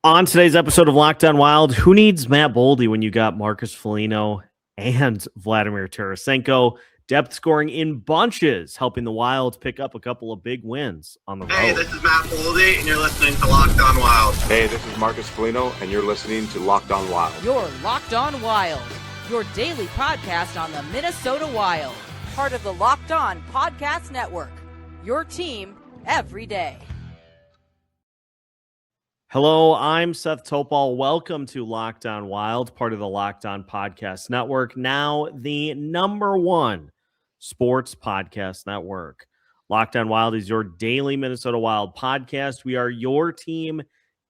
On today's episode of Locked On Wild, who needs Matt Boldy when you got Marcus Foligno and Vladimir Tarasenko? Depth scoring in bunches, helping the Wild pick up a couple of big wins on the road. Hey, this is Matt Boldy, and you're listening to Locked On Wild. Hey, this is Marcus Foligno, and you're listening to Locked On Wild. You're Locked On Wild, your daily podcast on the Minnesota Wild. Part of the Locked On Podcast Network, your team every day. Hello, I'm Seth Toupal. Welcome to Locked On Wild, part of the Locked On Podcast Network, now the #1 sports podcast network. Locked On Wild is your daily Minnesota Wild podcast. We are your team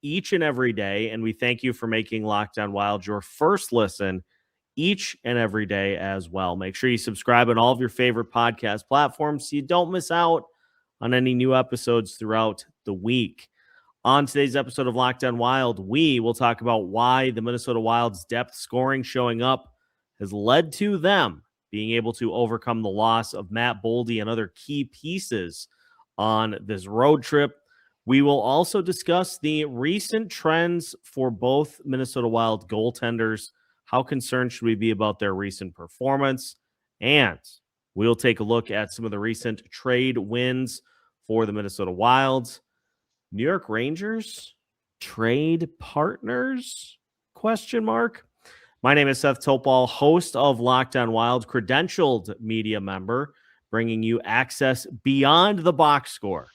each and every day, and we thank you for making Locked On Wild your first listen each and every day as well. Make sure you subscribe on all of your favorite podcast platforms so you don't miss out on any new episodes throughout the week. On today's episode of Locked On Wild, we will talk about why the Minnesota Wild's depth scoring showing up has led to them being able to overcome the loss of Matt Boldy and other key pieces on this road trip. We will also discuss the recent trends for both Minnesota Wild goaltenders. How concerned should we be about their recent performance? And we'll take a look at some of the recent trade wins for the Minnesota Wild. New York Rangers trade partners? ? My name is Seth Toupal, host of Locked On Wild, credentialed media member, bringing you access beyond the box score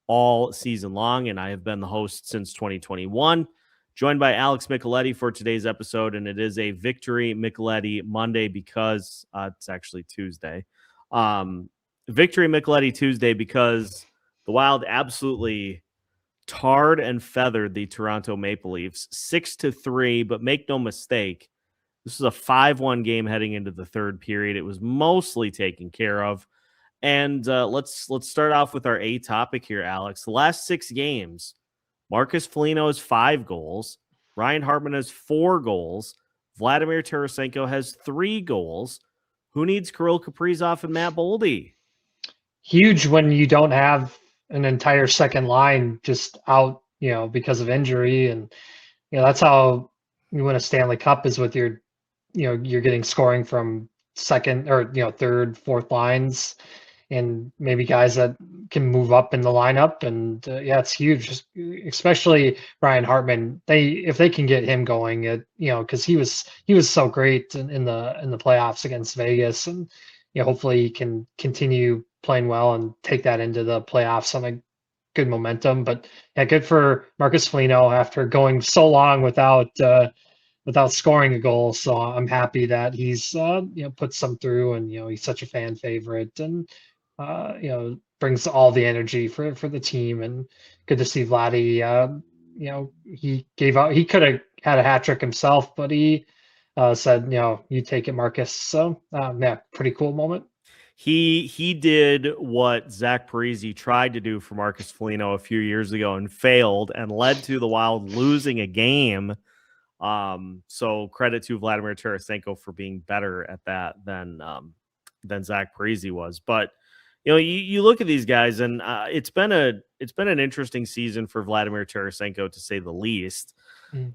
all season long, and I have been the host since 2021. Joined by Alex Micheletti for today's episode, and it is a Victory Micheletti Monday because it's actually Tuesday. Victory Micheletti Tuesday because the Wild absolutely tarred and feathered the Toronto Maple Leafs 6-3, but make no mistake, this is a 5-1 game heading into the third period. It was mostly taken care of. And let's start off with our A topic here, Alex. The last 6 games, Marcus Foligno has 5 goals. Ryan Hartman has 4 goals. Vladimir Tarasenko has 3 goals. Who needs Kirill, Kaprizov, and Matt Boldy? Huge when you don't have an entire second line just out, because of injury. And, that's how you win a Stanley Cup is with your, you're getting scoring from second or, third, fourth lines and maybe guys that can move up in the lineup. And it's huge, especially Ryan Hartman. If they can get him going, because he was so great in the playoffs against Vegas, and hopefully he can continue playing well and take that into the playoffs on a good momentum. But good for Marcus Foligno after going so long without scoring a goal. So I'm happy that he's put some through, and he's such a fan favorite, and brings all the energy for the team. And good to see Vladdy. He gave out. He could have had a hat trick himself, but he said, you take it, Marcus. So pretty cool moment. He did what Zach Parise tried to do for Marcus Foligno a few years ago and failed, and led to the Wild losing a game. So credit to Vladimir Tarasenko for being better at that than Zach Parise was. But you look at these guys, and it's been an interesting season for Vladimir Tarasenko, to say the least.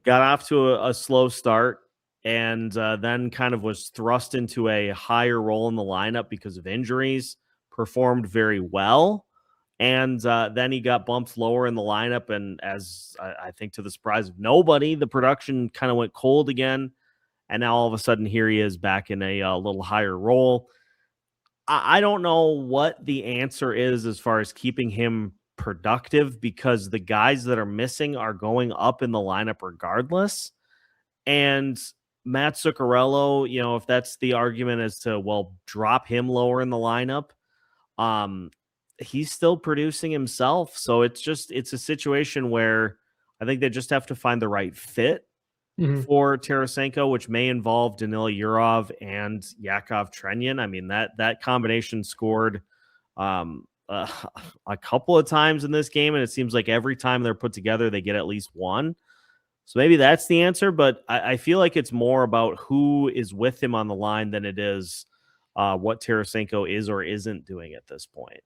Got off to a slow start, and then kind of was thrust into a higher role in the lineup because of injuries, performed very well, and then he got bumped lower in the lineup, and as I think to the surprise of nobody, the production kind of went cold again, and now all of a sudden here he is back in a little higher role. I don't know what the answer is as far as keeping him productive, because the guys that are missing are going up in the lineup regardless, and Matt Zuccarello, if that's the argument as to, drop him lower in the lineup, he's still producing himself. So it's a situation where I think they just have to find the right fit for Tarasenko, which may involve Danil Yurov and Yakov Trenyan. I mean, that combination scored a couple of times in this game, and it seems like every time they're put together, they get at least one. So maybe that's the answer, but I feel like it's more about who is with him on the line than it is what Tarasenko is or isn't doing at this point.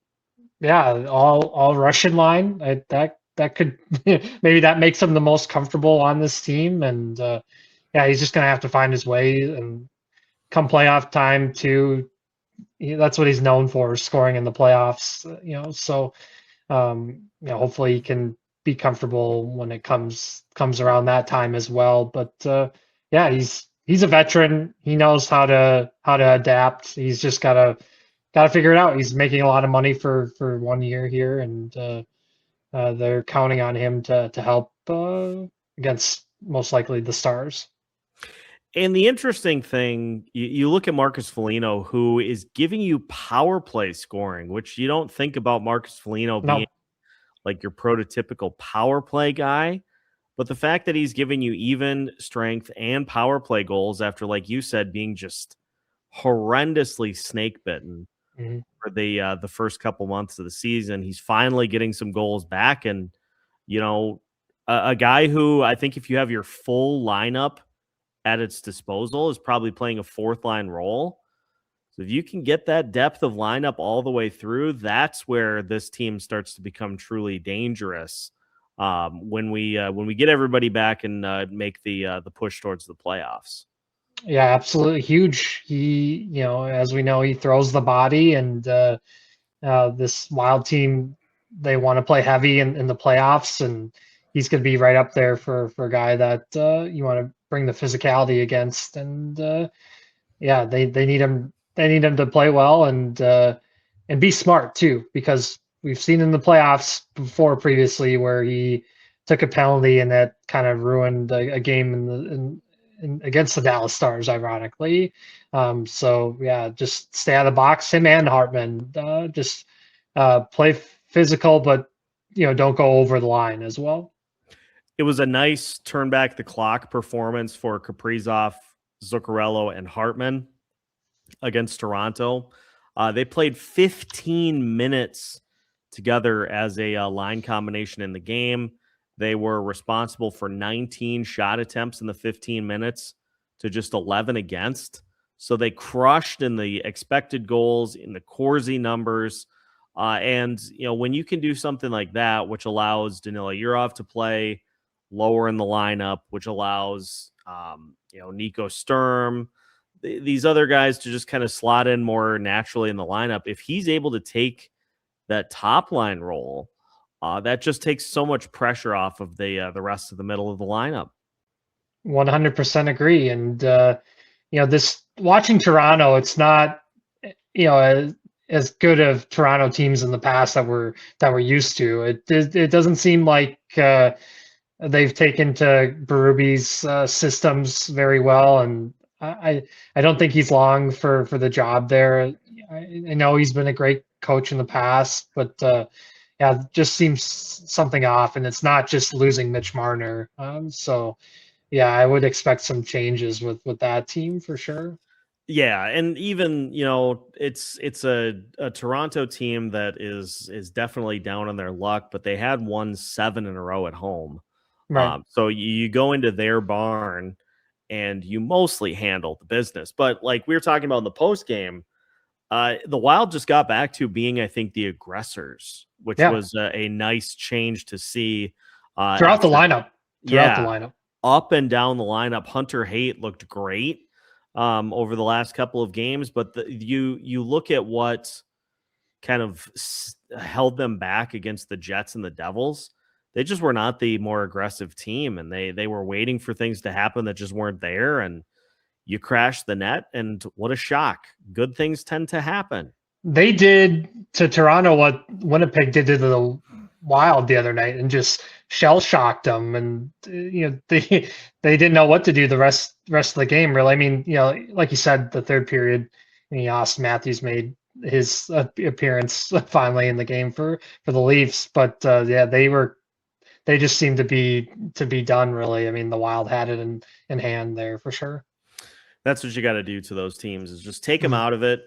Yeah, all Russian line. That that could maybe that makes him the most comfortable on this team. And yeah, he's just gonna have to find his way, and come playoff time too. That's what he's known for, scoring in the playoffs. So hopefully he can be comfortable when it comes around that time as well. But yeah, he's a veteran. He knows how to adapt. He's just gotta figure it out. He's making a lot of money for 1 year here, and they're counting on him to help against most likely the Stars. And the interesting thing, you look at Marcus Foligno, who is giving you power play scoring, which you don't think about Marcus Foligno being like your prototypical power play guy. But the fact that he's giving you even strength and power play goals after, like you said, being just horrendously snake bitten for the first couple months of the season, he's finally getting some goals back. And, a guy who I think if you have your full lineup at its disposal is probably playing a fourth line role. So if you can get that depth of lineup all the way through, that's where this team starts to become truly dangerous. When we get everybody back and make the push towards the playoffs. Yeah, absolutely huge. He, as we know, he throws the body, and this Wild team, they want to play heavy in the playoffs, and he's going to be right up there for a guy that you want to bring the physicality against. And yeah, they need him. They need him to play well and be smart too, because we've seen in the playoffs before previously where he took a penalty and that kind of ruined a game against the Dallas Stars, ironically. So yeah, just stay out of the box. Him and Hartman, just play physical, but don't go over the line as well. It was a nice turn back the clock performance for Kaprizov, Zuccarello, and Hartman against Toronto. They played 15 minutes together as a line combination in the game. They were responsible for 19 shot attempts in the 15 minutes to just 11 against. So they crushed in the expected goals, in the Corsi numbers. And, when you can do something like that, which allows Danila Yurov to play lower in the lineup, which allows, Nico Sturm, these other guys to just kind of slot in more naturally in the lineup. If he's able to take that top line role, that just takes so much pressure off of the rest of the middle of the lineup. 100% agree. And this watching Toronto, it's not as good of Toronto teams in the past that we're used to. It doesn't seem like they've taken to Berube's systems very well, and I don't think he's long for the job there. I know he's been a great coach in the past, but yeah, just seems something off, and it's not just losing Mitch Marner. So yeah, I would expect some changes with that team for sure. Yeah, and even it's a Toronto team that is definitely down on their luck, but they had won 7 in a row at home. Right. So you go into their barn and you mostly handle the business. But like we were talking about in the post game, the Wild just got back to being, I think, the aggressors, which was a nice change to see throughout the lineup. Up and down the lineup. Hunter Haight looked great over the last couple of games, but you look at what kind of held them back against the Jets and the Devils. They just were not the more aggressive team, and they were waiting for things to happen that just weren't there. And you crash the net, and what a shock. Good things tend to happen. They did to Toronto what Winnipeg did to the Wild the other night, and just shell shocked them. And they didn't know what to do the rest of the game, really. I mean, like you said, the third period, Austin Matthews made his appearance finally in the game for the Leafs. But yeah, they just seemed to be done, really. I mean, the Wild had it in hand there for sure. That's what you got to do to those teams, is just take them out of it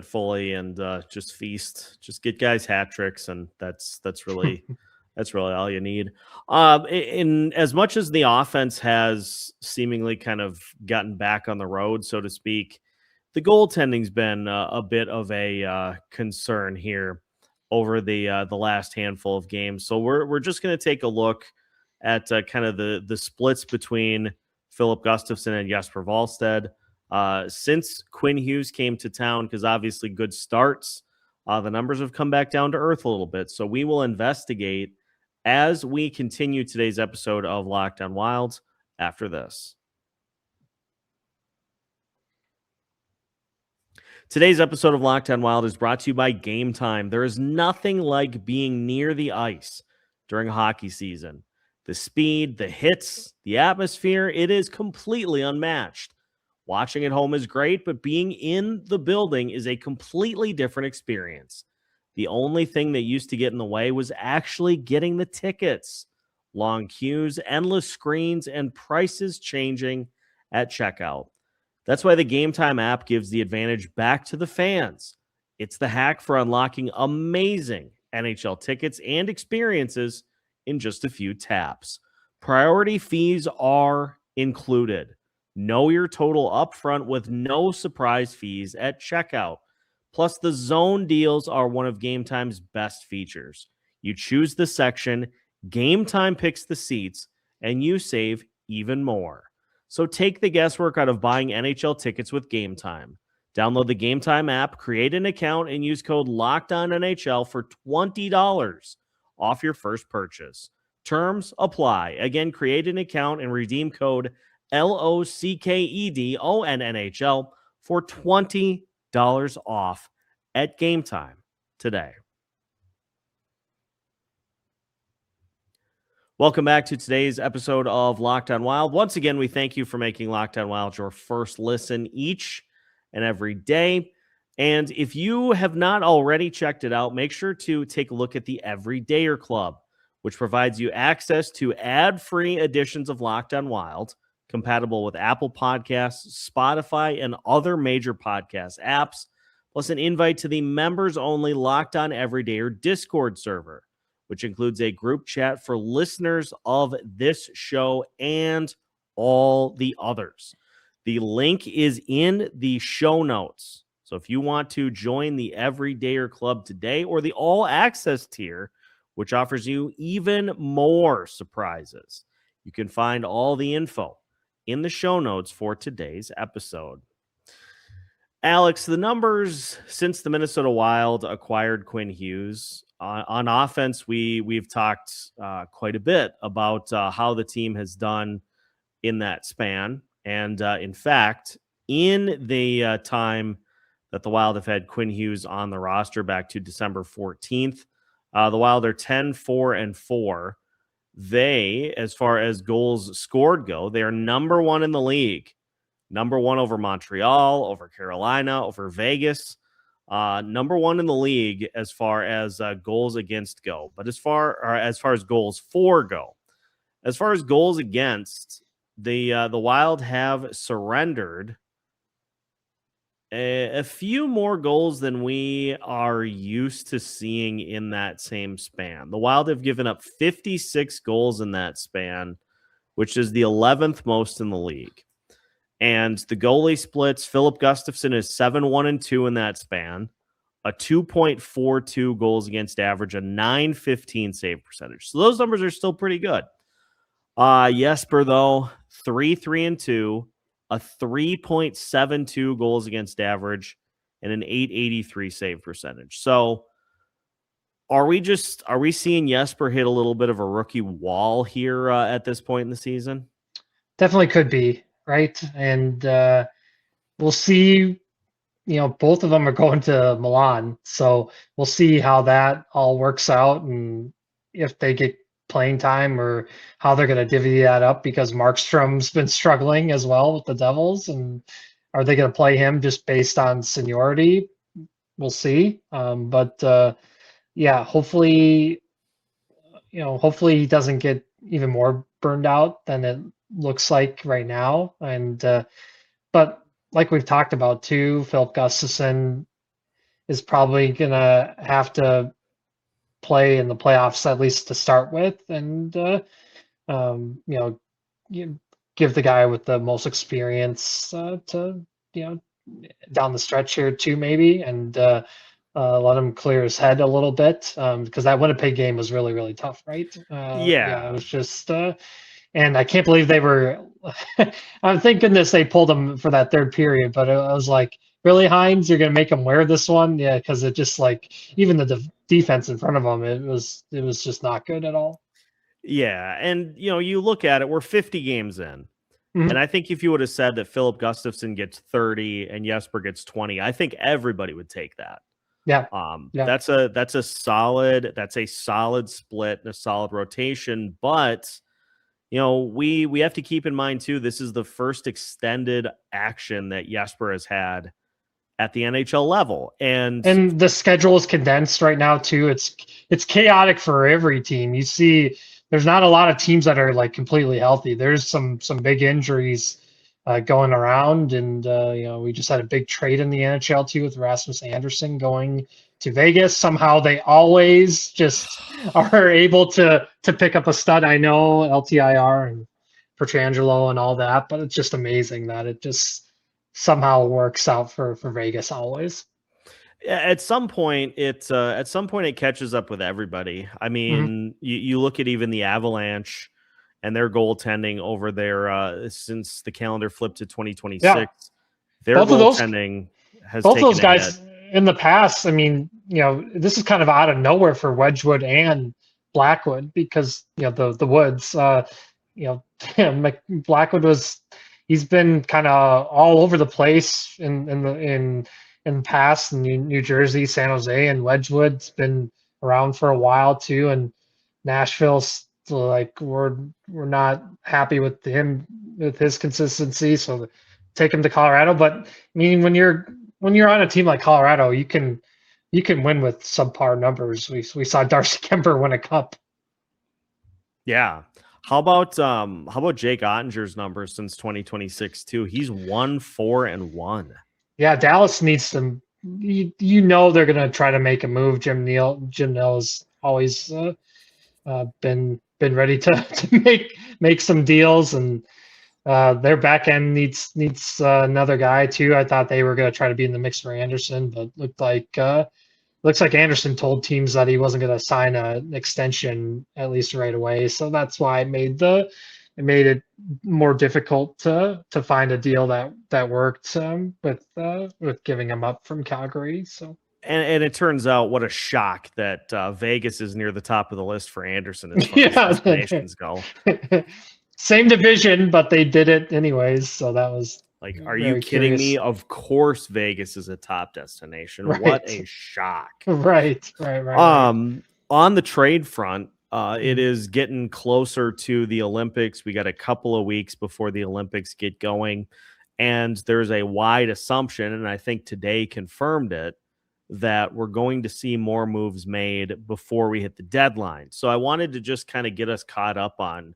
fully, and just feast, just get guys hat tricks. And that's really, that's really all you need. In as much as the offense has seemingly kind of gotten back on the road, so to speak, the goaltending's been a bit of a concern here. over the last handful of games. So we're just going to take a look at kind of the splits between Filip Gustavsson and Jesper Wallstedt since Quinn Hughes came to town, because obviously good starts. The numbers have come back down to earth a little bit. So we will investigate as we continue today's episode of Locked On Wild after this. Today's episode of Locked On Wild is brought to you by Game Time. There is nothing like being near the ice during hockey season. The speed, the hits, the atmosphere, it is completely unmatched. Watching at home is great, but being in the building is a completely different experience. The only thing that used to get in the way was actually getting the tickets. Long queues, endless screens, and prices changing at checkout. That's why the Game Time app gives the advantage back to the fans. It's the hack for unlocking amazing NHL tickets and experiences in just a few taps. Priority fees are included. Know your total upfront with no surprise fees at checkout. Plus, the zone deals are one of Game Time's best features. You choose the section, Game Time picks the seats, and you save even more. So take the guesswork out of buying NHL tickets with Game Time. Download the Game Time app, create an account, and use code LOCKEDONNHL for $20 off your first purchase. Terms apply. Again, create an account and redeem code LOCKEDONNHL for $20 off at Game Time today. Welcome back to today's episode of Locked On Wild. Once again, we thank you for making Locked On Wild your first listen each and every day. And if you have not already checked it out, make sure to take a look at the Everydayer Club, which provides you access to ad-free editions of Locked On Wild, compatible with Apple Podcasts, Spotify, and other major podcast apps, plus an invite to the members-only Locked On Everydayer Discord server, which includes a group chat for listeners of this show and all the others. The link is in the show notes. So if you want to join the Everydayer Club today, or the All Access tier, which offers you even more surprises, you can find all the info in the show notes for today's episode. Alex, the numbers since the Minnesota Wild acquired Quinn Hughes on offense, we've talked quite a bit about how the team has done in that span. And in fact, in the time that the Wild have had Quinn Hughes on the roster back to December 14th, the Wild are 10-4-4. They, as far as goals scored go, they are number one in the league. Number one over Montreal, over Carolina, over Vegas. Number one in the league as far as goals against go. But as far as goals for go. As far as goals against, the Wild have surrendered a few more goals than we are used to seeing in that same span. The Wild have given up 56 goals in that span, which is the 11th most in the league. And the goalie splits, Filip Gustavsson is 7-1-2 in that span, a 2.42 goals against average, a 915 save percentage. So those numbers are still pretty good. Jesper, though, 3-3-2, a 3.72 goals against average, and an 883 save percentage. So are we seeing Jesper hit a little bit of a rookie wall here at this point in the season? Definitely could be, right? And we'll see. Both of them are going to Milan, so we'll see how that all works out and if they get playing time or how they're going to divvy that up, because Markstrom's been struggling as well with the Devils, and are they going to play him just based on seniority? We'll see. But hopefully he doesn't get even more burned out than it looks like right now. And but like we've talked about too, Filip Gustavsson is probably going to have to play in the playoffs at least to start with, and you give the guy with the most experience to down the stretch here too, maybe. And let him clear his head a little bit, because that Winnipeg game was really, really tough, right? Yeah, it Yeah. was just, and I can't believe they were. Thank goodness they pulled him for that third period, but I was like, really, Hines, you're gonna make him wear this one? Yeah, because it just like even the defense in front of him, it was just not good at all. Yeah. And, you look at it, we're 50 games in. Mhm. And I think if you would have said that Filip Gustavsson gets 30 and Jesper gets 20, I think everybody would take that. Yeah, yeah. That's a solid split and a solid rotation. But we have to keep in mind too, this is the first extended action that Jesper has had at the NHL level. And And the schedule is condensed right now too. It's chaotic for every team. You see, there's not a lot of teams that are like completely healthy. There's some big injuries going around, and we just had a big trade in the NHL too with Rasmus Anderson going to Vegas. Somehow they always just are able to pick up a stud. I know LTIR and Petrangelo and all that, but it's just amazing that it just somehow works out for Vegas always. at some point it catches up with everybody. I Mhm. mean, you look at even the Avalanche and their goaltending over there since the calendar flipped to 2026. Yeah, Their both of those goaltending has both of taken those a hit. guys in the past. I mean, this is kind of out of nowhere for Wedgwood and Blackwood because the Woods. Blackwood he's been kind of all over the place in the past in New Jersey, San Jose, and Wedgwood's been around for a while too. And Nashville's like we're not happy with his consistency, so take him to Colorado. But I mean, when you're on a team like Colorado, you can win with subpar numbers. We saw Darcy Kemper win a cup. Yeah. How about Jake Ottinger's numbers since 2026 too? He's 1-4-1. Yeah, Dallas needs some. They're gonna try to make a move. Jim Neal's always been ready to make some deals, and their back end needs another guy too. I thought they were gonna try to be in the mix for Anderson, but looks like Anderson told teams that he wasn't gonna sign an extension at least right away. So that's why it made it more difficult to find a deal that worked with giving him up from Calgary. So And it turns out what a shock that Vegas is near the top of the list for Anderson as far as yeah, destinations go. same division, but they did it anyways. So that was Like, are you very kidding curious. me? Of course Vegas is a top destination. Right. What a shock. Right. On the trade front, it is getting closer to the Olympics. We got a couple of weeks before the Olympics get going, and there's a wide assumption, and I think today confirmed it, that we're going to see more moves made before we hit the deadline. So I wanted to just kind of get us caught up on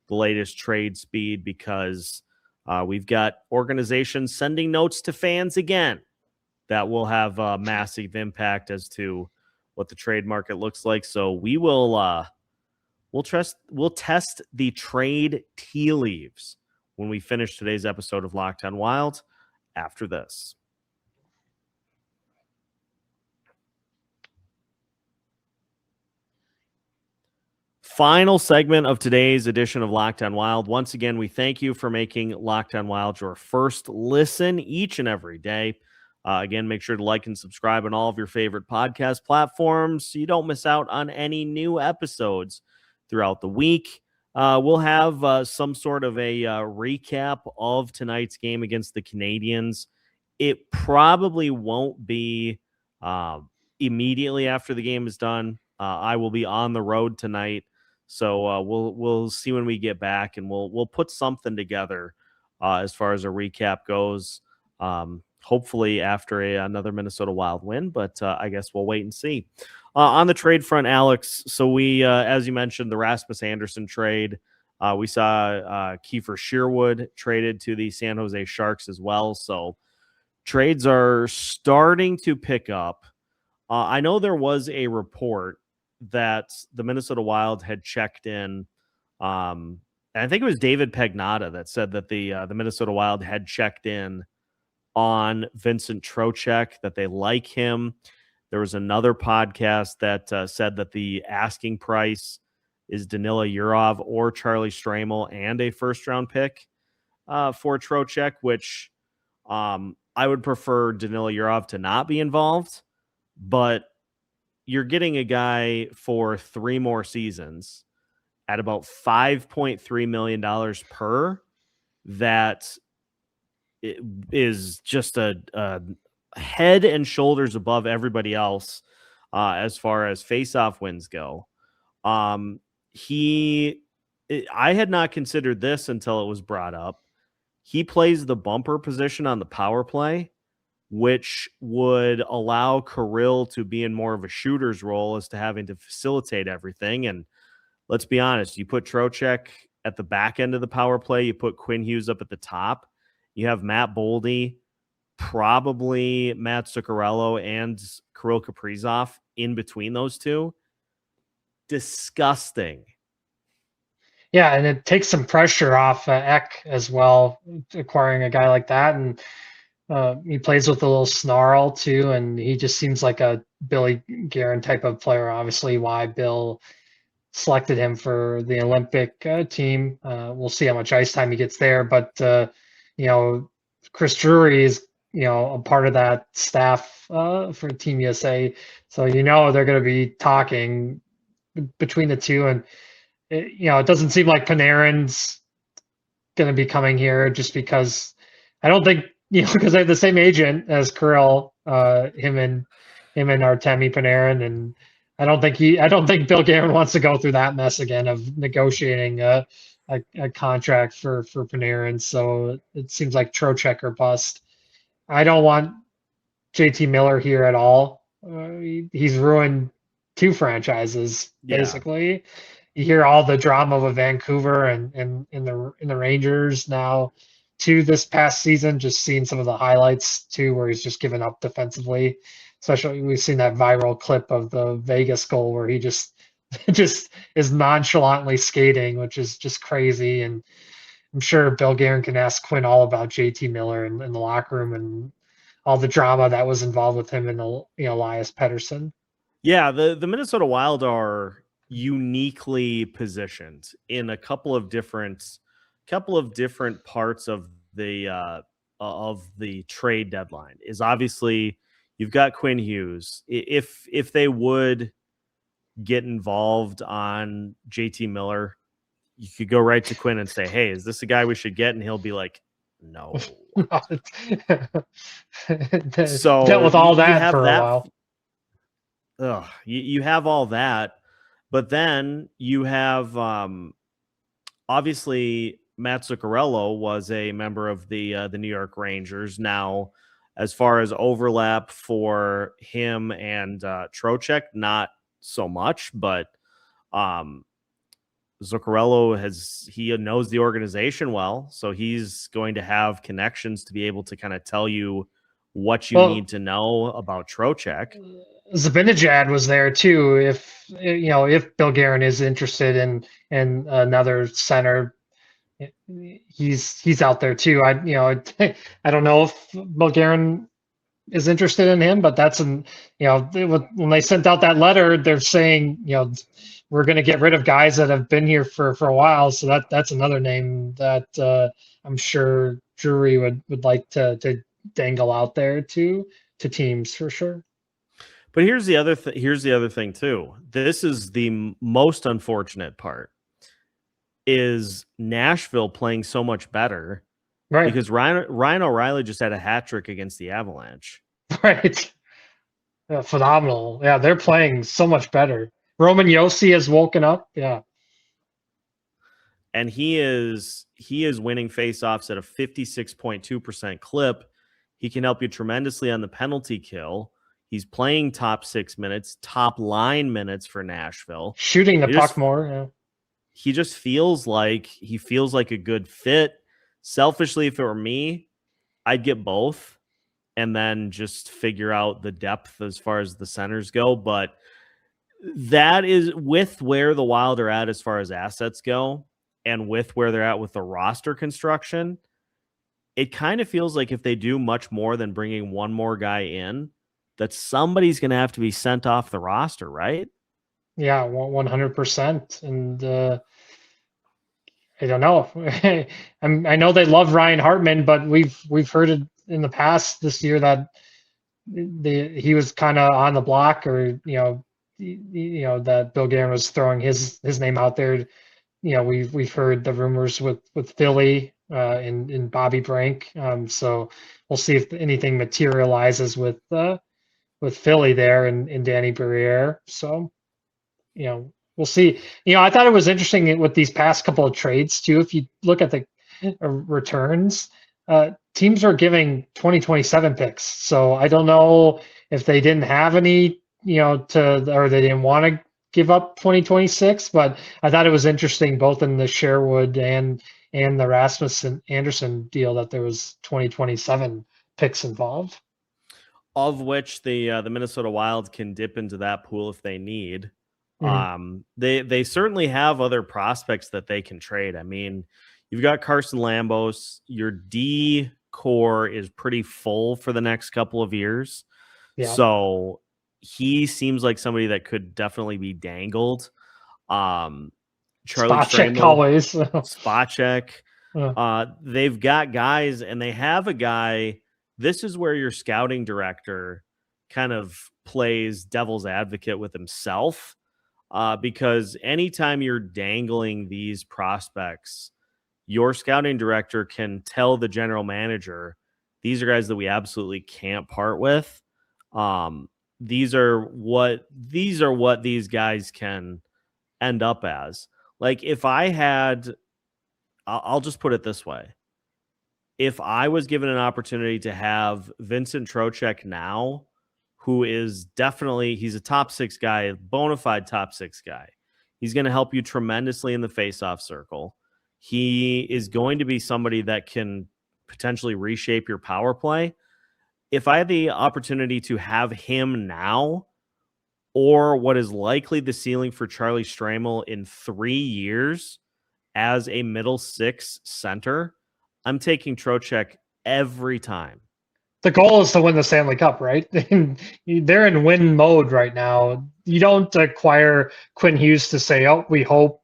the latest trade speed because we've got organizations sending notes to fans again that will have a massive impact as to what the trade market looks like. So we'll test the trade tea leaves when we finish today's episode of Locked On Wild after this. Final segment of today's edition of Locked On Wild. Once again, we thank you for making Locked On Wild your first listen each and every day. Again, make sure to like and subscribe on all of your favorite podcast platforms so you don't miss out on any new episodes throughout the week. We'll have some sort of a recap of tonight's game against the Canadiens. It probably won't be immediately after the game is done. I will be on the road tonight. So we'll see when we get back, and we'll put something together as far as a recap goes. Hopefully after another Minnesota Wild win, but I guess we'll wait and see. On the trade front, Alex, so we, as you mentioned, the Rasmus Anderson trade. We saw Kiefer Sherwood traded to the San Jose Sharks as well. So trades are starting to pick up. I know there was a report that the Minnesota Wild had checked in. And I think it was David Pagnotta that said that the Minnesota Wild had checked in on Vincent Trocheck, that they like him. There was another podcast that said that the asking price is Danila Yurov or Charlie Stramel and a first-round pick for Trocheck, which I would prefer Danila Yurov to not be involved, but you're getting a guy for 3 more seasons at about $5.3 million per. That is just a head and shoulders above everybody else as far as face-off wins go. I had not considered this until it was brought up. He plays the bumper position on the power play, which would allow Kirill to be in more of a shooter's role as to having to facilitate everything. And let's be honest, you put Trocheck at the back end of the power play, you put Quinn Hughes up at the top, you have Matt Boldy, probably Matt Zuccarello and Kirill Kaprizov in between those two. Disgusting. Yeah, and it takes some pressure off Eck as well, acquiring a guy like that. And he plays with a little snarl too, and he just seems like a Billy Guerin type of player. Obviously, why Bill selected him for the Olympic team. We'll see how much ice time he gets there. But, Chris Drury is, a part of that staff for Team USA. So, they're going to be talking between the two. And, it doesn't seem like Panarin's going to be coming here just because I don't think, because they have the same agent as Kirill, him and Artemi Panarin. And I don't think Bill Guerin wants to go through that mess again of negotiating a contract for Panarin. So it seems like Trocheck or bust. I don't want JT Miller here at all. He's ruined 2 franchises basically. Yeah. You hear all the drama with Vancouver and in the Rangers now too this past season. Just seeing some of the highlights too, where he's just given up defensively. Especially, we've seen that viral clip of the Vegas goal where he just is nonchalantly skating, which is just crazy. And I'm sure Bill Guerin can ask Quinn all about JT Miller in the locker room and all the drama that was involved with him and Elias Pettersson. Yeah, the Minnesota Wild are uniquely positioned in a couple of different parts of the trade deadline. Is obviously you've got Quinn Hughes. If they would get involved on JT Miller, you could go right to Quinn and say, "Hey, is this a guy we should get?" And he'll be like, "No." So dealt with all that for a while. You have all that, but then you have obviously Matt Zuccarello was a member of the New York Rangers. Now, as far as overlap for him and Trocheck, not so much, but Zuccarello he knows the organization well, so he's going to have connections to be able to kind of tell you what you need to know about Trocheck. Zibanejad was there too. If Bill Guerin is interested in another center, he's out there too. I don't know if Bill Guerin is interested in him, but that's when they sent out that letter, they're saying we're going to get rid of guys that have been here for a while. So that's another name that I'm sure Drury would like to dangle out there to teams for sure. But here's the other thing too. This is the most unfortunate part. Is Nashville playing so much better? Right. Because Ryan O'Reilly just had a hat trick against the Avalanche. Right. Yeah, phenomenal. Yeah, they're playing so much better. Roman Josi has woken up. Yeah. And he is winning faceoffs at a 56.2% clip. He can help you tremendously on the penalty kill. He's playing top 6 minutes, top line minutes for Nashville. Shooting the puck more. Yeah. He just feels like a good fit. Selfishly, if it were me, I'd get both and then just figure out the depth as far as the centers go. But that is with where the Wild are at as far as assets go and with where they're at with the roster construction. It kind of feels like if they do much more than bringing one more guy in, that somebody's going to have to be sent off the roster, right? Yeah, 100%. And I don't know. I know they love Ryan Hartman, but we've heard it in the past this year that he was kind of on the block, or that Bill Guerin was throwing his name out there. We've heard the rumors with Philly in Bobby Brink. So we'll see if anything materializes with Philly there and Danny Briere. So we'll see. I thought it was interesting with these past couple of trades too. If you look at the returns, teams are giving 2027 picks. So I don't know if they didn't have any, or they didn't want to give up 2026, but I thought it was interesting both in the Sherwood and the Rasmus and Anderson deal that there was 2027 picks involved. Of which the Minnesota Wild can dip into that pool if they need. They certainly have other prospects that they can trade. I mean, you've got Carson Lambos. Your D core is pretty full for the next couple of years. Yeah. So he seems like somebody that could definitely be dangled. Charlie Spacek always. Spacek. They've got guys, and they have a guy. This is where your scouting director kind of plays devil's advocate with himself. Because anytime you're dangling these prospects, your scouting director can tell the general manager, these are guys that we absolutely can't part with. These are what these guys can end up as. Like if I had, I'll just put it this way. If I was given an opportunity to have Vincent Trocheck now, who is definitely, he's a top 6 guy, a bona fide top 6 guy. He's going to help you tremendously in the faceoff circle. He is going to be somebody that can potentially reshape your power play. If I had the opportunity to have him now, or what is likely the ceiling for Charlie Stramel in 3 years as a middle 6 center, I'm taking Trocheck every time. The goal is to win the Stanley Cup, right? They're in win mode right now. You don't acquire Quinn Hughes to say, oh, we hope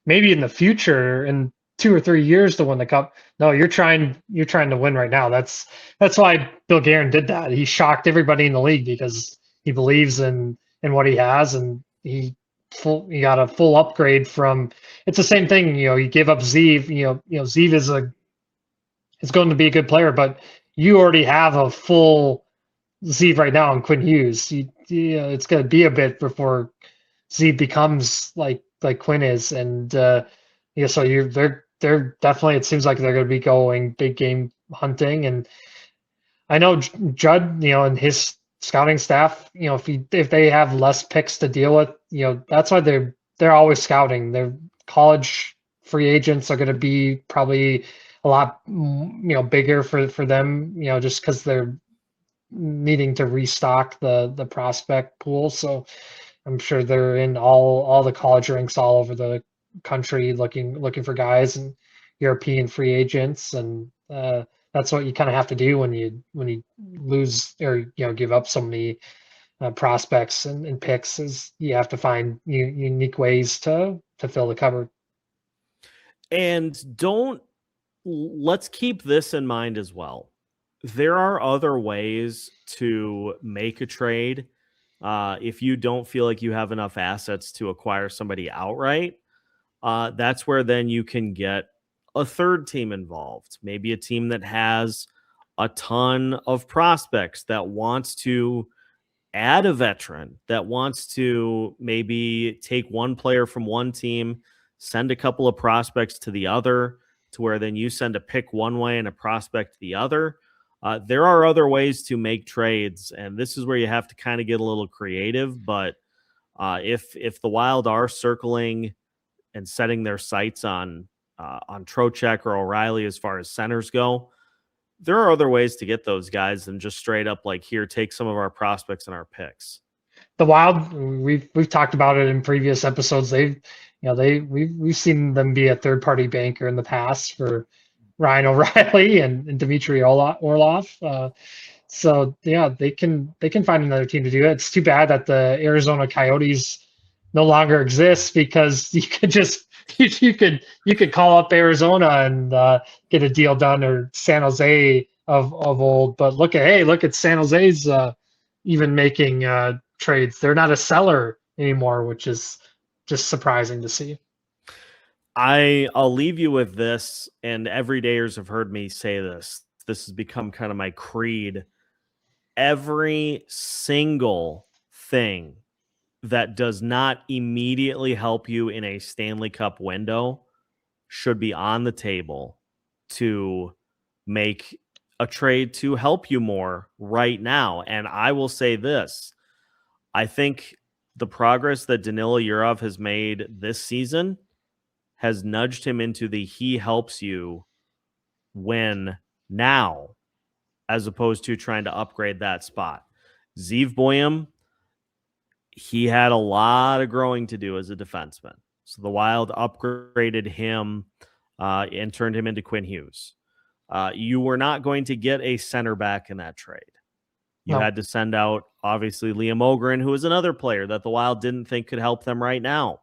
maybe in the future, in 2 or 3 years, to win the Cup. No, you're trying to win right now. That's why Bill Guerin did that. He shocked everybody in the league because he believes in what he has, and he got a full upgrade from. It's the same thing. He gave up Zeev. Zeev is going to be a good player, but you already have a full Zeev right now in Quinn Hughes. It's going to be a bit before Zeev becomes like Quinn is, and so they're definitely. It seems like they're going to be going big game hunting, and I know Judd, and his scouting staff, if they have less picks to deal with, that's why they're always scouting. Their college free agents are going to be probably a lot, bigger for them, just because they're needing to restock the prospect pool. So I'm sure they're in all the college ranks all over the country looking for guys and European free agents, and that's what you kind of have to do when you lose or give up so many prospects and picks, is you have to find unique ways to fill the cupboard. And let's keep this in mind as well. There are other ways to make a trade. If you don't feel like you have enough assets to acquire somebody outright, that's where then you can get a third team involved. Maybe a team that has a ton of prospects, that wants to add a veteran, that wants to maybe take one player from one team, send a couple of prospects to the other, to where then you send a pick one way and a prospect the other. There are other ways to make trades, and this is where you have to kind of get a little creative. But if the Wild are circling and setting their sights on Trocheck or O'Reilly as far as centers go, there are other ways to get those guys than just straight up like, here, take some of our prospects and our picks. The Wild, we've talked about it in previous episodes. We've seen them be a third party banker in the past for Ryan O'Reilly and Dmitry Orlov. So yeah, they can find another team to do it. It's too bad that the Arizona Coyotes no longer exist, because you could just you could call up Arizona and get a deal done, or San Jose of old. But look at San Jose's even making trades. They're not a seller anymore, which is just surprising to see. I'll leave you with this, and everydayers have heard me say this. This has become kind of my creed. Every single thing that does not immediately help you in a Stanley Cup window should be on the table to make a trade to help you more right now. And I will say this. I think the progress that Danila Yurov has made this season has nudged him into the he helps you win now, as opposed to trying to upgrade that spot. Zeev Boyum, he had a lot of growing to do as a defenseman. So the Wild upgraded him and turned him into Quinn Hughes. You were not going to get a center back in that trade. You had to send out, obviously, Liam Ogren, who is another player that the Wild didn't think could help them right now.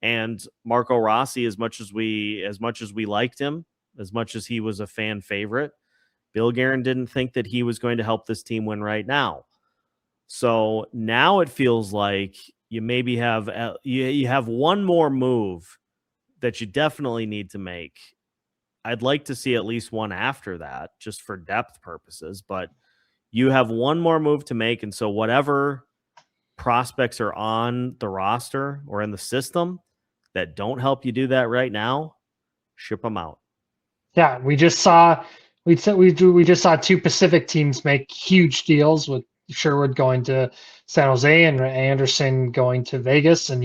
And Marco Rossi, as much as we liked him, as much as he was a fan favorite, Bill Guerin didn't think that he was going to help this team win right now. So now it feels like you maybe have you have one more move that you definitely need to make. I'd like to see at least one after that, just for depth purposes, but you have one more move to make. And so whatever prospects are on the roster or in the system that don't help you do that right now, ship them out. Yeah, we just saw two Pacific teams make huge deals, with Sherwood going to San Jose and Anderson going to Vegas, and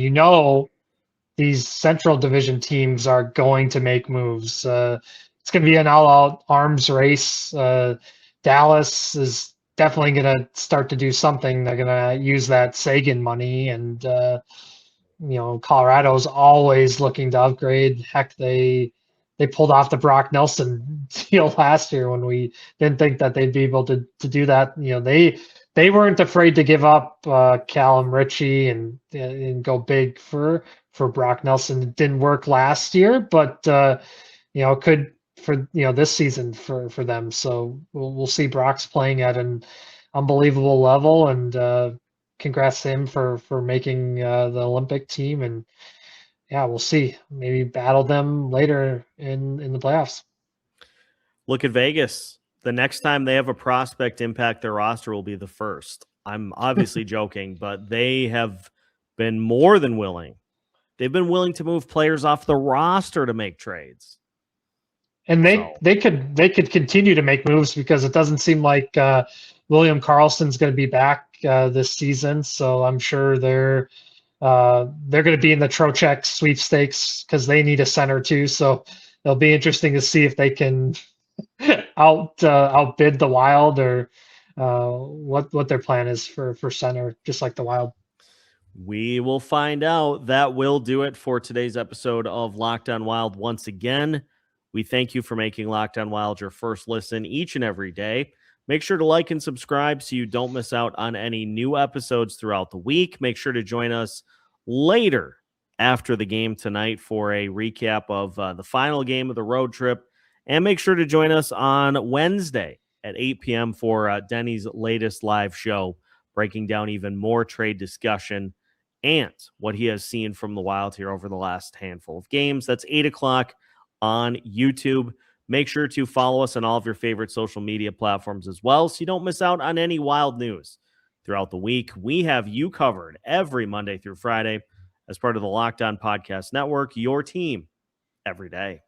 these Central Division teams are going to make moves. It's going to be an all-out arms race. Dallas is definitely going to start to do something. They're going to use that Sagan money, and Colorado's always looking to upgrade. Heck, they pulled off the Brock Nelson deal last year when we didn't think that they'd be able to do that. They weren't afraid to give up Callum Ritchie and go big for Brock Nelson. It didn't work last year, but could for this season for them. So we'll see. Brock's playing at an unbelievable level, and congrats to him for making the Olympic team. And yeah, we'll see. Maybe battle them later in the playoffs. Look at Vegas. The next time they have a prospect impact their roster will be the first. I'm obviously joking, but they have been more than willing. They've been willing to move players off the roster to make trades. And they could continue to make moves, because it doesn't seem like William Karlsson's going to be back this season. So I'm sure they're going to be in the Trocheck sweepstakes, because they need a center too. So it'll be interesting to see if they can outbid the Wild, or what their plan is for center, just like the Wild. We will find out. That will do it for today's episode of Locked On Wild. Once again, we thank you for making Locked On Wild your first listen each and every day. Make sure to like and subscribe so you don't miss out on any new episodes throughout the week. Make sure to join us later after the game tonight for a recap of the final game of the road trip. And make sure to join us on Wednesday at 8 p.m. for Denny's latest live show, breaking down even more trade discussion and what he has seen from the Wild here over the last handful of games. That's 8 o'clock on YouTube. Make sure to follow us on all of your favorite social media platforms as well, so you don't miss out on any Wild news throughout the week. We have you covered every Monday through Friday as part of the Locked On Podcast Network, your team every day.